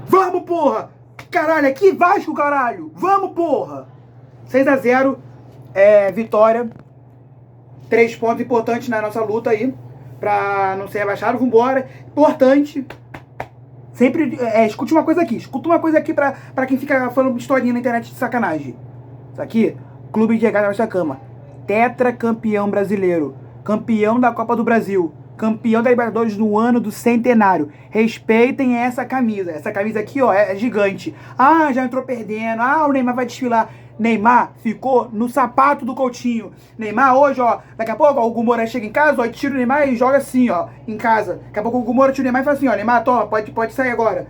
Vamos, porra! Caralho, aqui Vasco, caralho! Vamos, porra! 6-0, vitória. 3 pontos importantes na nossa luta aí, pra não ser rebaixado. Vambora. Importante. Sempre, escute uma coisa aqui pra quem fica falando historinha na internet de sacanagem. Isso aqui, Clube de Regatas Atacama. Tetracampeão brasileiro. Campeão da Copa do Brasil. Campeão da Libertadores no ano do centenário. Respeitem essa camisa. Essa camisa aqui, ó, é gigante. Ah, já entrou perdendo. Ah, o Neymar vai desfilar. Neymar ficou no sapato do Coutinho. Neymar hoje, ó, daqui a pouco ó, o Hugo Moura chega em casa, ó, e tira o Neymar e joga assim, ó, em casa. Daqui a pouco o Hugo Moura tira o Neymar e fala assim, ó, Neymar, toma, pode sair agora.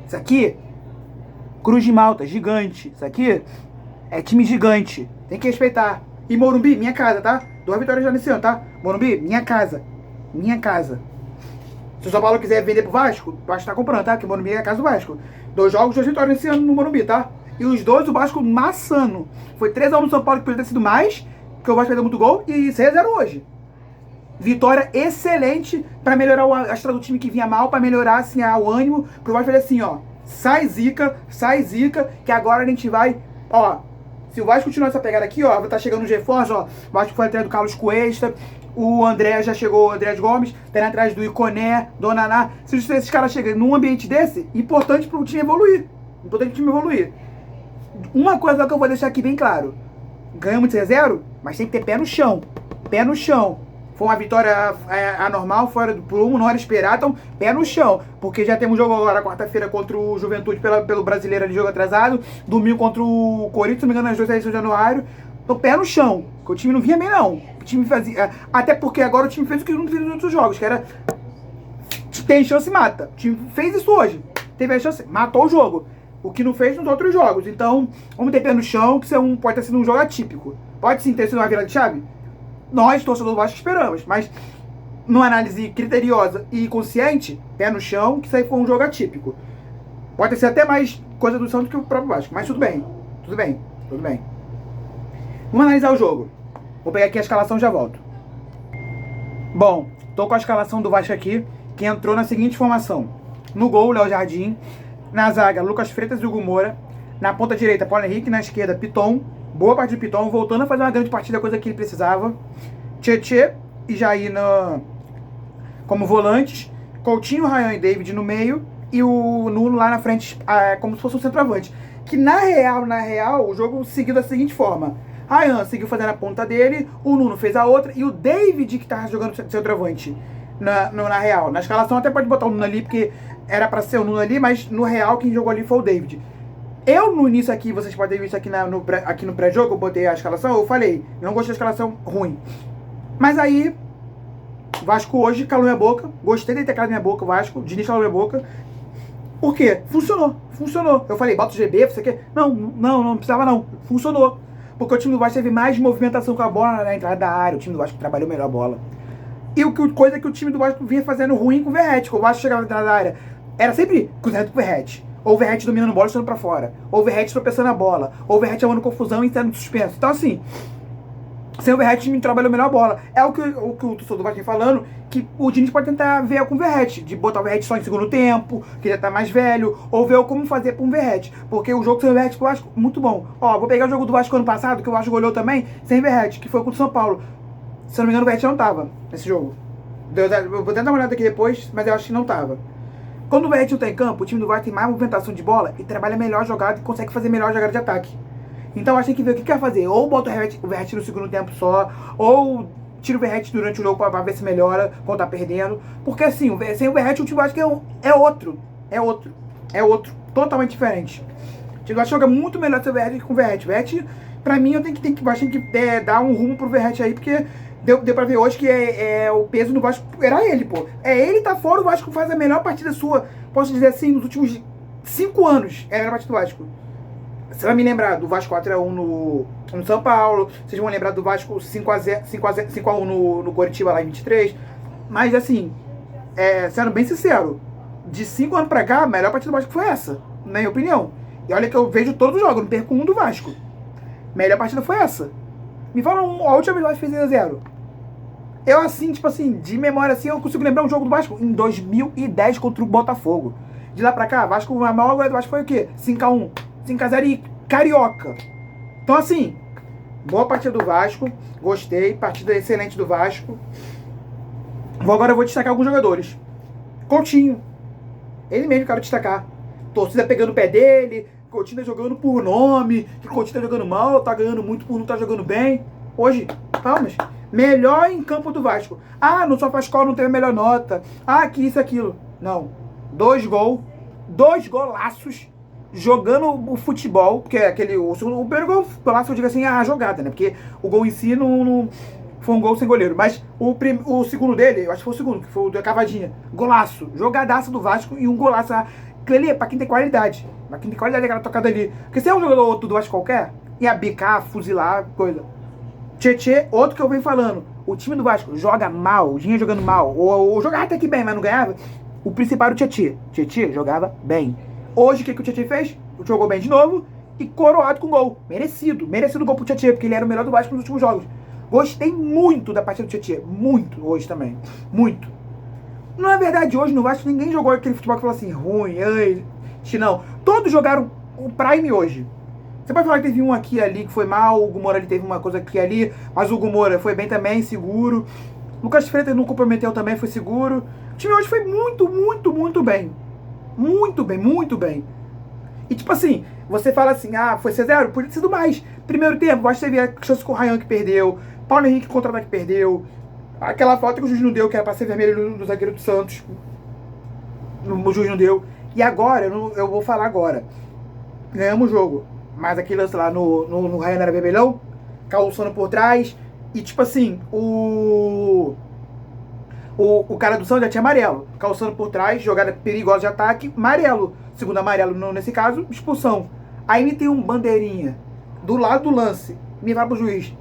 Isso aqui, Cruz de Malta, gigante. Isso aqui é time gigante. Tem que respeitar. E Morumbi, minha casa, tá? 2 vitórias já nesse ano, tá? Morumbi, minha casa. Minha casa. Se o São Paulo quiser vender pro Vasco, o Vasco tá comprando, tá? Porque o Morumbi é a casa do Vasco. 2 jogos, 2 vitórias nesse ano no Morumbi, tá? E os 2 o Vasco maçando. Foi 3-1 no São Paulo, que poderia ter sido mais, porque o Vasco perdeu muito gol, e 6-0 hoje. Vitória excelente pra melhorar o astral do time que vinha mal, pra melhorar assim, o ânimo, pro Vasco fazer assim, ó. Sai zica, que agora a gente vai, ó. Se o Vasco continuar essa pegada aqui, ó, tá chegando os reforços, ó. O Vasco foi atrás do Carlos Cuesta, o André já chegou, o André Gomes, tá indo atrás do Iconé, Donaná. Se esses caras chegarem num ambiente desse, importante pro time evoluir. Uma coisa que eu vou deixar aqui bem claro. Ganhamos de 6-0, mas tem que ter pé no chão. Pé no chão. Foi uma vitória anormal, fora do prumo, não era esperado, então pé no chão. Porque já temos jogo agora, quarta-feira, contra o Juventude pelo Brasileiro ali, jogo atrasado. Domingo contra o Corinthians, se não me engano, nas 2 de januário. Então pé no chão, porque o time não vinha bem não. O time fazia... Até porque agora o time fez o que não fez nos outros jogos, que era... Tem chance, mata. O time fez isso hoje. Teve a chance, matou o jogo. O que não fez nos outros jogos. Então, vamos ter pé no chão, que isso pode ter sido um jogo atípico. Pode sim ter sido uma virada de chave? Nós, torcedor do Vasco, esperamos. Mas, numa análise criteriosa e consciente, pé no chão, que isso aí foi um jogo atípico. Pode ter sido até mais coisa do Santos que o próprio Vasco. Mas tudo bem. Vamos analisar o jogo. Vou pegar aqui a escalação e já volto. Bom, tô com a escalação do Vasco aqui, que entrou na seguinte formação. No gol, Léo Jardim. Na zaga, Lucas Freitas e Hugo Moura. Na ponta direita, Paulo Henrique. Na esquerda, Piton. Boa parte de Piton, voltando a fazer uma grande partida, coisa que ele precisava. Tietê e Jair como volantes. Coutinho, Ryan e David no meio. E o Nuno lá na frente, como se fosse um centroavante. Que na real, o jogo seguiu da seguinte forma. Ryan seguiu fazendo a ponta dele, o Nuno fez a outra. E o David que tava jogando centroavante na real. Na escalação até pode botar o Nuno ali, porque era pra ser o Nuno ali, mas no real quem jogou ali foi o David. Eu no início aqui, vocês podem ver isso aqui, aqui no pré-jogo, eu botei a escalação, eu falei, eu não gostei da escalação ruim. Mas aí, Vasco hoje calou minha boca, gostei de ter calado minha boca, o Vasco, o Diniz calou minha boca. Por quê? Funcionou. Eu falei, bota o GB, você quer? Não precisava não, funcionou. Porque o time do Vasco teve mais movimentação com a bola na entrada da área, o time do Vasco trabalhou melhor a bola. E coisa que o time do Vasco vinha fazendo ruim com o Verratti, que o Vasco chegava na entrada da área, era sempre cruzamento com o Verratti. Ou o Verratti dominando a bola e estando pra fora. Ou o Verratti tropeçando a bola. Ou o Verratti arrumando confusão e estando no suspenso. Então assim, sem o Verratti o time trabalhou melhor a bola. É o que o torcedor do Vasco vem falando, que o Diniz pode tentar ver com o Verratti. De botar o Verratti só em segundo tempo, que já tá mais velho. Ou ver como fazer com o Verratti. Porque o jogo sem o Verratti pro Vasco, muito bom. Ó, vou pegar o jogo do Vasco ano passado, que o Vasco goleou também, sem Verratti, que foi contra o São Paulo. Se eu não me engano o Verratti não tava nesse jogo. Eu vou tentar dar uma olhada aqui depois, mas eu acho que não tava. Quando o Verratti não tá em campo, o time do Vasco tem mais movimentação de bola e trabalha melhor a jogada e consegue fazer melhor a jogada de ataque. Então acho que tem que ver o que quer fazer. Ou bota o Verratti no segundo tempo só, ou tira o Verratti durante o jogo pra ver se melhora quando tá perdendo. Porque assim, sem o Verratti o time do Vasco é outro. Totalmente diferente. O time do Vasco joga muito melhor sem o Verratti que com o Verratti. Verratti, pra mim, eu tenho que dar um rumo pro Verratti aí, porque... Deu pra ver hoje que o peso no Vasco era ele, pô. Ele tá fora, o Vasco faz a melhor partida sua, posso dizer assim, nos últimos 5 anos. É a melhor partida do Vasco. Você vai me lembrar do Vasco 4-1 no São Paulo, vocês vão lembrar do Vasco 5-1 no Coritiba lá em 23. Mas assim, sendo bem sincero, de 5 anos pra cá, a melhor partida do Vasco foi essa, na minha opinião. E olha que eu vejo todos os jogos, não perco um do Vasco. Melhor partida foi essa. Me fala a última vez que o Vasco fez 0-0. Eu de memória assim, eu consigo lembrar um jogo do Vasco em 2010 contra o Botafogo. De lá pra cá, Vasco, a maior goleada do Vasco foi o quê? 5x1. 5x0 e Carioca. Então, assim, boa partida do Vasco. Gostei. Partida excelente do Vasco. Agora eu vou destacar alguns jogadores. Coutinho. Ele mesmo quero destacar. Torcida pegando o pé dele. Coutinho tá jogando por nome. Que Coutinho tá jogando mal. Tá ganhando muito por não tá jogando bem. Hoje, palmas. Melhor em campo do Vasco. Ah, no SofaScore não teve a melhor nota. Ah, que isso, aquilo. Não. 2 gols. 2 golaços. Jogando o futebol. Porque aquele... O primeiro golaço eu digo assim, a jogada, né? Porque o gol em si não foi um gol sem goleiro. Mas o segundo dele, eu acho que foi o segundo, que foi o da cavadinha. Golaço. Jogadaço do Vasco e um golaço. Aquele ali, pra quem tem qualidade. Pra quem tem qualidade, aquela tocada ali. Porque se é um jogador outro do Vasco qualquer, ia bicar, fuzilar, coisa. Tietê, outro que eu venho falando. O time do Vasco joga mal, vinha jogando mal. Ou jogava até que bem, mas não ganhava. O principal era o Tietê. Tietê jogava bem. Hoje, o que o Tietê fez? Jogou bem de novo e coroado com gol. Merecido. Merecido gol pro Tietê, porque ele era o melhor do Vasco nos últimos jogos. Gostei muito da partida do Tietê. Muito, hoje também. Muito. Não é verdade, hoje no Vasco ninguém jogou aquele futebol que falou assim, ruim, não. Todos jogaram o Prime hoje. Você pode falar que teve um aqui e ali que foi mal, o Hugo Moura ali teve uma coisa aqui e ali, mas o Hugo Moura foi bem também, seguro. Lucas Freitas não comprometeu também, foi seguro. O time hoje foi muito, muito, muito bem. Muito bem, muito bem. E tipo assim, você fala assim, ah, foi 6-0? Podia ter sido mais. Primeiro tempo, acho que teve a chance com o Ryan que perdeu, Paulo Henrique contra-ataque que perdeu, aquela falta que o juiz não deu, que era pra ser vermelho no zagueiro do Santos. O juiz não deu. E agora, eu vou falar agora. Ganhamos o jogo. Mas aquele lance lá no Ryan era vermelhão, calçando por trás. E tipo assim, o cara do Santos já tinha amarelo. Calçando por trás, jogada perigosa de ataque, amarelo. Segundo amarelo, nesse caso, expulsão. Aí me tem um bandeirinha do lado do lance. Me vai pro juiz.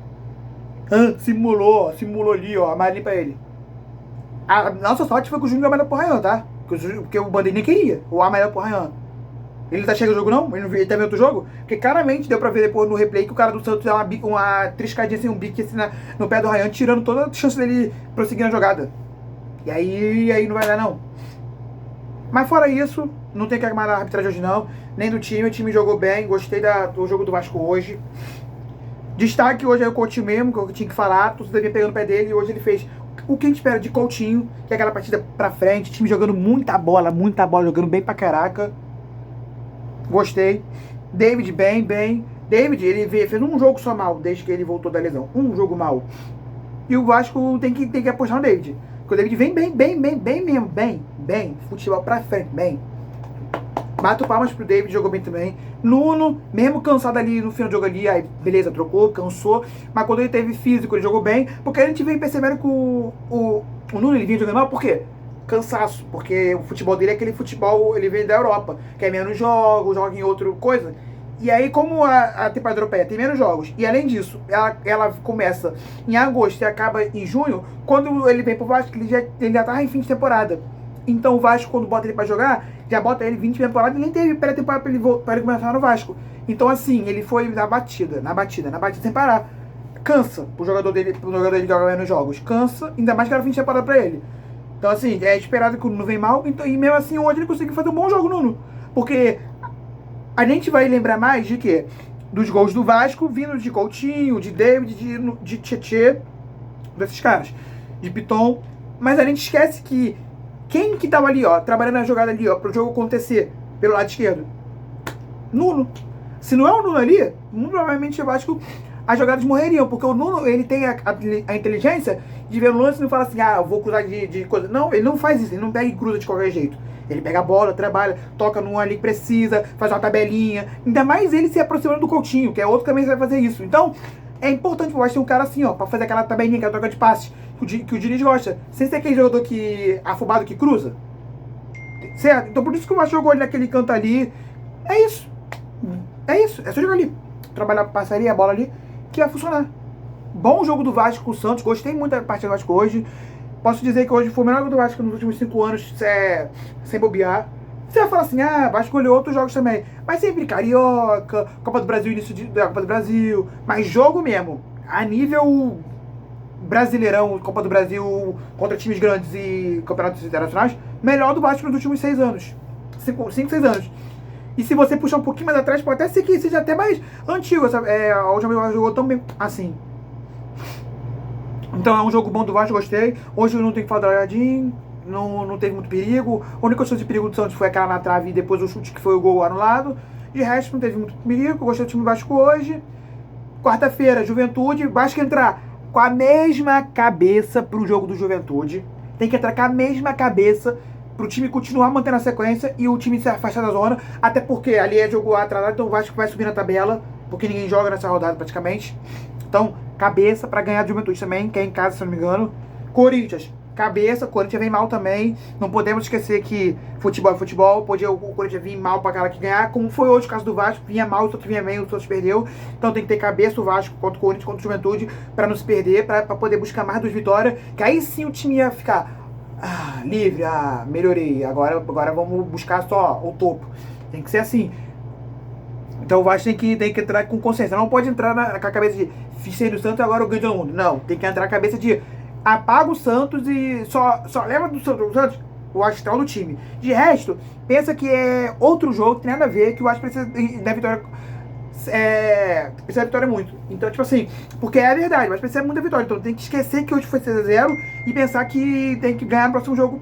Simulou ali, ó, amarelinho pra ele. A nossa sorte foi que o Júnior amarelo pro Ryan, tá? Porque o bandeirinha queria o amarelo pro Ryan. Ele tá chegando no jogo não? Ele tá vendo outro jogo? Porque claramente deu pra ver depois no replay que o cara do Santos deu uma triscadinha assim, um bique assim no pé do Ryan, tirando toda a chance dele prosseguir na jogada. E aí não vai dar não. Mas fora isso, não tem que armar a arbitragem hoje não, nem do time. O time jogou bem, gostei do jogo do Vasco hoje. Destaque hoje é o Coutinho mesmo, que eu tinha que falar, tudo devia pegando o pé dele, e hoje ele fez o que a gente espera de Coutinho, que é aquela partida pra frente, time jogando muita bola, jogando bem pra caraca. Gostei. David bem. David, ele fez um jogo só mal, desde que ele voltou da lesão. Um jogo mal. E o Vasco tem que apostar no David. Porque o David vem bem mesmo. Bem. Futebol pra frente, bem. Bato palmas pro David, jogou bem também. Nuno, mesmo cansado ali no final do jogo ali, aí beleza, trocou, cansou. Mas quando ele teve físico, ele jogou bem. Porque a gente vem percebendo que o Nuno, ele vinha jogando mal, por quê? Cansaço, porque o futebol dele é aquele futebol, ele vem da Europa, que é menos jogos, joga em outra coisa. E aí, como a temporada europeia tem menos jogos, e além disso, ela começa em agosto e acaba em junho, quando ele vem pro Vasco, ele já tá em fim de temporada. Então o Vasco, quando bota ele pra jogar, já bota ele 20 temporadas e nem teve pré-temporada pra ele começar no Vasco. Então assim, ele foi na batida, sem parar. Cansa pro jogador dele jogar nos jogos. Cansa, ainda mais que era fim de temporada pra ele. Então assim, é esperado que o Nuno vem mal, então, e mesmo assim hoje ele conseguiu fazer um bom jogo, Nuno. Porque a gente vai lembrar mais de quê? Dos gols do Vasco, vindo de Coutinho, de David, de Tietê, desses caras, de Piton. Mas a gente esquece que quem que tava ali, ó, trabalhando na jogada ali, ó, pro jogo acontecer pelo lado esquerdo? Nuno. Se não é o Nuno ali, muito provavelmente o Vasco, as jogadas morreriam, porque o Nuno, ele tem a inteligência de ver o lance e não fala assim, eu vou cruzar de coisa. Não, ele não faz isso, ele não pega e cruza de qualquer jeito. Ele pega a bola, trabalha, toca num ali que precisa, faz uma tabelinha. Ainda mais ele se aproximando do Coutinho, que é outro que também vai fazer isso. Então, é importante o Vasco ter um cara assim, ó, pra fazer aquela tabelinha, aquela troca de passes, que o Diniz gosta. Sem ser aquele jogador afobado que cruza. Certo? Então por isso que o Vasco jogou ali naquele canto ali. É isso. É só jogar ali. Trabalhar passaria, a bola ali, que vai funcionar. Bom jogo do Vasco com o Santos. Gostei muito da partida do Vasco hoje. Posso dizer que hoje foi o melhor jogo do Vasco nos últimos 5 anos, sem bobear. Você vai falar assim, Vasco olhou outros jogos também. Mas sempre Carioca, Copa do Brasil, início da Copa do Brasil. Mas jogo mesmo, a nível Brasileirão, Copa do Brasil, contra times grandes e campeonatos internacionais, melhor do Vasco nos últimos 6 anos. 5, 6 anos. E se você puxar um pouquinho mais atrás, pode até ser que seja até mais antigo. A última vez que jogou tão bem assim. Então é um jogo bom do Vasco, gostei. Hoje não tem que falar do Jardim, não teve muito perigo. A única chance de perigo do Santos foi aquela na trave e depois o chute que foi o gol anulado. De resto não teve muito perigo, gostei do time do Vasco hoje. Quarta-feira, Juventude, Vasco entrar com a mesma cabeça pro jogo do Juventude. Tem que entrar com a mesma cabeça pro time continuar mantendo a sequência e o time se afastar da zona. Até porque ali é jogo atrasado, então o Vasco vai subir na tabela, porque ninguém joga nessa rodada praticamente. Então, cabeça para ganhar do Juventude também, que é em casa, se não me engano. Corinthians, cabeça, Corinthians vem mal também. Não podemos esquecer que futebol é futebol. Podia o Corinthians vir mal para cara que ganhar, como foi hoje o caso do Vasco. Vinha mal, o outro vinha bem, o outro perdeu. Então tem que ter cabeça o Vasco contra o Corinthians, contra o Juventude, para não se perder, para poder buscar mais 2 vitórias. Que aí sim o time ia ficar livre, melhorei. Agora vamos buscar só o topo. Tem que ser assim. Então o Vasco tem que entrar com consciência. Não pode entrar com a cabeça de fiz do Santos e agora eu ganho todo mundo. Não, tem que entrar com a cabeça de apaga o Santos e só leva do Santos o astral do time. De resto, pensa que é outro jogo, tem nada a ver, que o Vasco precisa da vitória. Precisa da vitória muito. Então, tipo assim, porque é a verdade, mas precisa muito da vitória. Então tem que esquecer que hoje foi 6-0 e pensar que tem que ganhar no próximo jogo,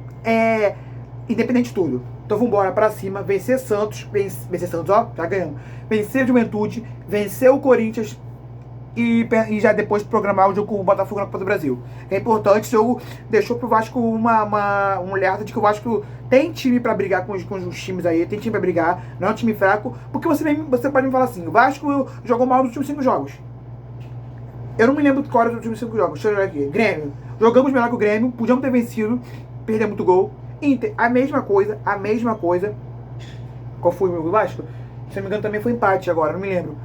independente de tudo. Então vambora pra cima, vencer Santos, vencer Santos, ó, já ganhamos. Vencer Juventude, vencer o Corinthians e já depois programar o jogo com o Botafogo na Copa do Brasil. É importante, esse jogo deixou pro Vasco um alerta de que o Vasco tem time pra brigar com os times aí, tem time pra brigar, não é um time fraco, porque você pode me falar assim, o Vasco jogou mal nos últimos 5 jogos. Eu não me lembro qual era os últimos 5 jogos, deixa eu olhar aqui. Grêmio, jogamos melhor que o Grêmio, podíamos ter vencido, perder muito gol. Inter, a mesma coisa. Qual foi o meu Vasco? Se não me engano também foi empate agora, não me lembro.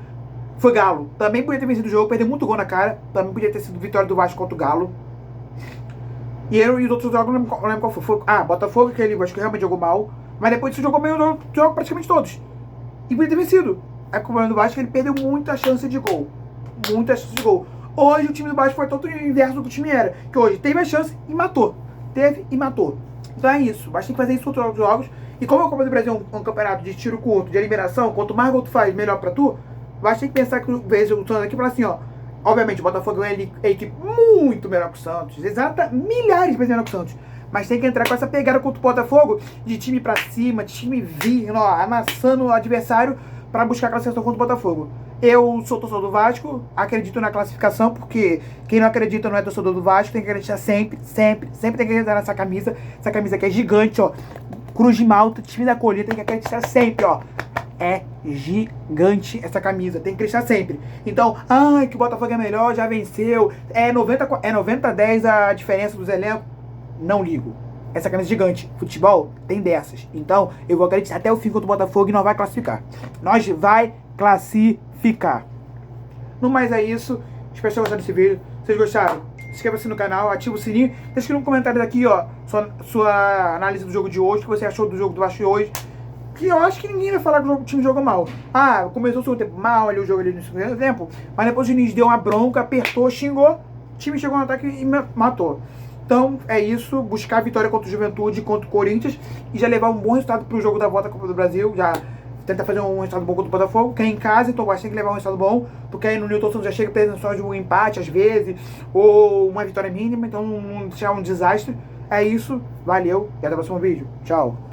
Foi Galo, também podia ter vencido o jogo, perdeu muito gol na cara, também podia ter sido vitória do Vasco contra o Galo. E os outros jogos, não lembro qual foi. Botafogo, que ele, acho que realmente jogou mal, mas depois disso jogou bem os jogos praticamente todos. E podia ter vencido. Aí com o problema do Vasco, ele perdeu muita chance de gol. Hoje o time do Vasco foi todo o inverso do que o time era, que hoje teve a chance e matou. Teve e matou. Então é isso, basta tem que fazer isso contra os jogos. E como a Copa do Brasil é um campeonato de tiro curto, de eliminação, quanto mais gol tu faz, melhor pra tu, basta ter que pensar que o Santos aqui e falar assim, ó. Obviamente o Botafogo é uma equipe muito melhor que o Santos, milhares de vezes melhor que o Santos. Mas tem que entrar com essa pegada contra o Botafogo, de time pra cima, de time vir, ó, amassando o adversário pra buscar a classificação contra o Botafogo. Eu sou torcedor do Vasco, acredito na classificação, porque quem não acredita não é torcedor do Vasco, tem que acreditar sempre tem que acreditar nessa camisa. Essa camisa aqui é gigante, ó. Cruz de Malta, time da colheita, tem que acreditar sempre, ó. É gigante essa camisa, tem que acreditar sempre. Então, que o Botafogo é melhor, já venceu, é 90-10 a diferença dos elencos. Não ligo. Essa camisa é gigante. Futebol tem dessas. Então, eu vou acreditar até o fim contra o Botafogo e nós vai classificar. Nós vai classificar. No mais é isso. Espero que vocês gostaram desse vídeo. Se vocês gostaram, se inscreva-se no canal, ativa o sininho. Deixa aqui no comentário daqui, ó, sua análise do jogo de hoje, o que você achou do jogo do Vasco de hoje. Que eu acho que ninguém vai falar que o time jogou mal. Começou o segundo tempo mal, ali o jogo ali no segundo tempo, mas depois o Diniz deu uma bronca, apertou, xingou, o time chegou no ataque e matou. Então é isso, buscar a vitória contra o Juventude, contra o Corinthians e já levar um bom resultado pro jogo da volta da Copa do Brasil, já tentar fazer um resultado bom contra o Botafogo, que é em casa, então tem que levar um resultado bom, porque aí no Newton Santos já chega perdendo só de um empate às vezes, ou uma vitória mínima, então não deixar um desastre. É isso, valeu e até o próximo vídeo. Tchau.